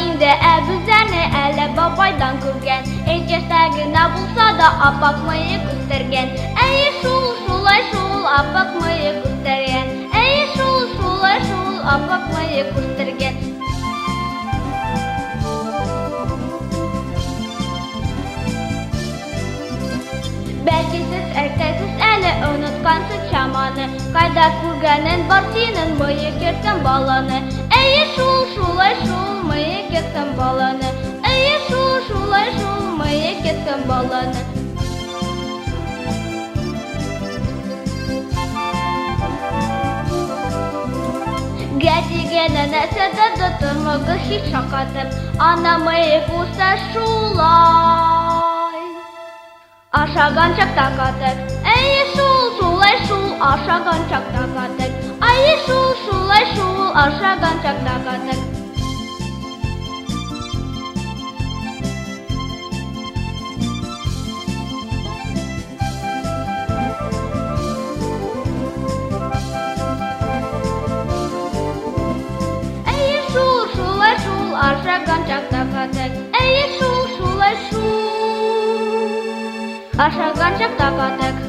inде әбүзәрне әле бабайдан күргән. Әйткәштә генә булса да апак мыек үстергән. Әйе шул, шулай шул, апак мыек үстергән. Әйе шул, шулай шул, апак мыек үстергән. Бәлки сез әйтәсез әле оныткансыз чаманы. Кайда күргәнен бар синең мыек йөрткән баланы. Әйе шул, шулай шул, мыек йөрткән баланы. Әйе шул, шулай шул, мыек йөрткән баланы. Гәдигәнә нәрсәдә тотырмыгыз һич шакатып. Ана мыек булса шулай. Ашаган чакта катык. Әйе шул, шулай шул, ашаган чакта катык. Әйе шул, шулай шул, ашаган чакта катык. Әйе шул, шулай шул, ашаган чакта катык. Әйе шул, шулай шул, ашаган чакта катык.